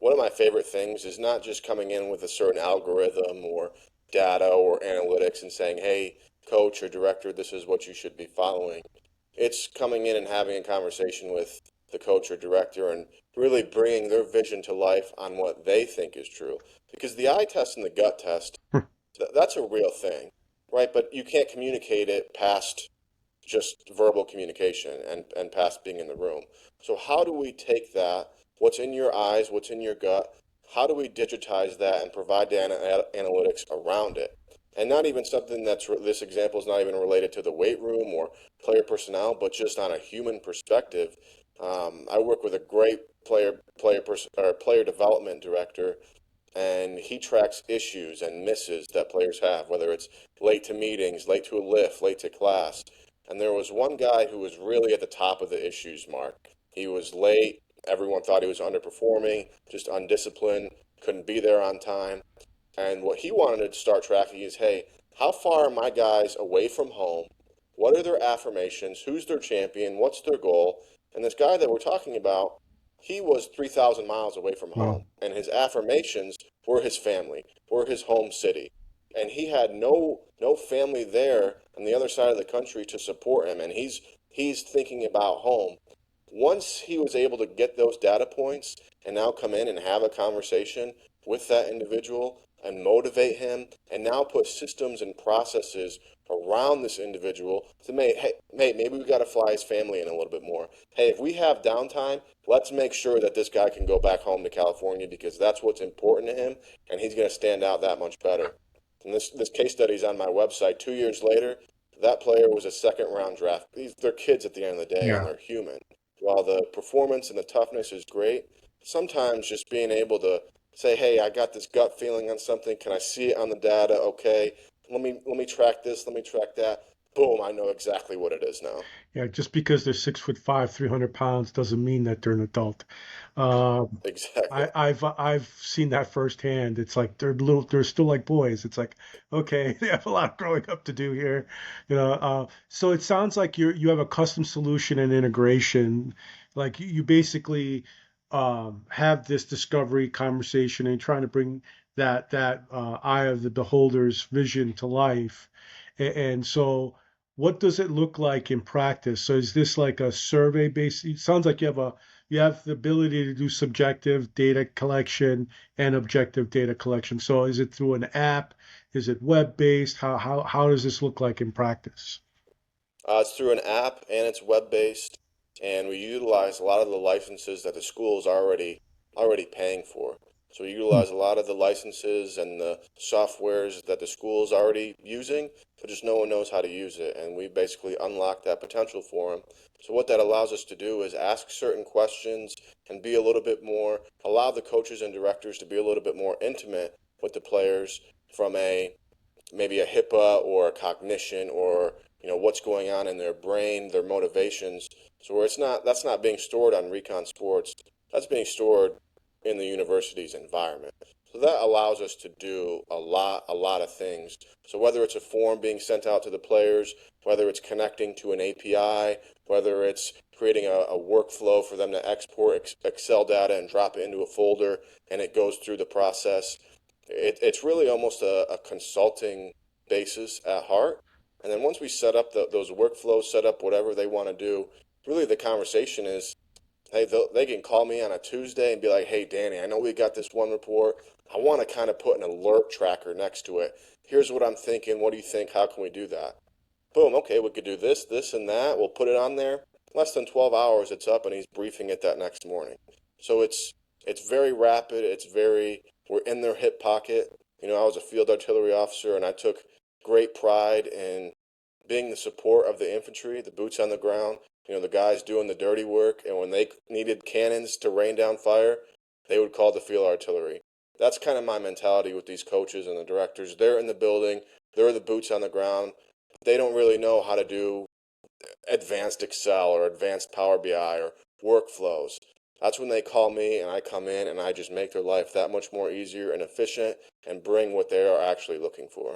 one of my favorite things is not just coming in with a certain algorithm or data or analytics and saying, hey, coach or director, this is what you should be following. It's coming in and having a conversation with the coach or director and really bringing their vision to life on what they think is true. Because the eye test and the gut test, that's a real thing, right? But you can't communicate it past just verbal communication and past being in the room. So how do we take that, what's in your eyes, what's in your gut, how do we digitize that and provide the analytics around it? And not even something this example is not even related to the weight room or player personnel, but just on a human perspective. I work with a great player development director, and he tracks issues and misses that players have, whether it's late to meetings, late to a lift, late to class. And there was one guy who was really at the top of the issues mark. He was late. Everyone thought he was underperforming, just undisciplined, couldn't be there on time. And what he wanted to start tracking is, hey, how far are my guys away from home? What are their affirmations? Who's their champion? What's their goal? And this guy that we're talking about, he was 3,000 miles away from home. Wow. And his affirmations were his family, were his home city. And he had no family there on the other side of the country to support him. And he's thinking about home. Once he was able to get those data points and now come in and have a conversation with that individual and motivate him and now put systems and processes around this individual to make, hey, maybe we got to fly his family in a little bit more. Hey, if we have downtime, let's make sure that this guy can go back home to California because that's what's important to him and he's going to stand out that much better. And this case study is on my website. 2 years later, that player was a second round draft. They're kids at the end of the day and Yeah. they're human. While the performance and the toughness is great, sometimes just being able to say, "Hey, I got this gut feeling on something. Can I see it on the data? Okay, let me track this. Let me track that. Boom! I know exactly what it is now." Yeah, just because they're 6'5", 300 pounds doesn't mean that they're an adult. Um, Exactly. I've seen that firsthand. It's like they're still like boys. It's like, okay, they have a lot of growing up to do here, So it sounds like you have a custom solution and integration. Like you basically have this discovery conversation and trying to bring that eye of the beholder's vision to life. And so what does it look like in practice? So is this like a survey based? It sounds like you have the ability to do subjective data collection and objective data collection. So is it through an app? Is it web based? How does this look like in practice? It's through an app and it's web based, and we utilize a lot of the licenses that the school is already paying for. So we Hmm. utilize a lot of the licenses and the softwares that the school is already using, but just no one knows how to use it, and we basically unlock that potential for them. So what that allows us to do is ask certain questions and be a little bit more, allow the coaches and directors to be a little bit more intimate with the players from a maybe a HIPAA or a cognition or what's going on in their brain, their motivations. So where it's not that's not being stored on Recon Sports, that's being stored in the university's environment. So that allows us to do a lot of things. So whether it's a form being sent out to the players, whether it's connecting to an API, whether it's creating a workflow for them to export Excel data and drop it into a folder and it goes through the process, it's really almost a consulting basis at heart. And then once we set up those workflows, set up whatever they want to do, really the conversation is, hey, they can call me on a Tuesday and be like, hey, Danny, I know we got this one report. I want to kind of put an alert tracker next to it. Here's what I'm thinking. What do you think? How can we do that? Boom. Okay, we could do this, this, and that. We'll put it on there. Less than 12 hours, it's up, and he's briefing it that next morning. So it's very rapid. We're in their hip pocket. I was a field artillery officer, and I took great pride in being the support of the infantry, the boots on the ground. The guys doing the dirty work, and when they needed cannons to rain down fire, they would call the field artillery. That's kind of my mentality with these coaches and the directors. They're in the building, they're the boots on the ground. They don't really know how to do advanced Excel or advanced Power BI or workflows. That's when they call me and I come in and I just make their life that much more easier and efficient and bring what they are actually looking for.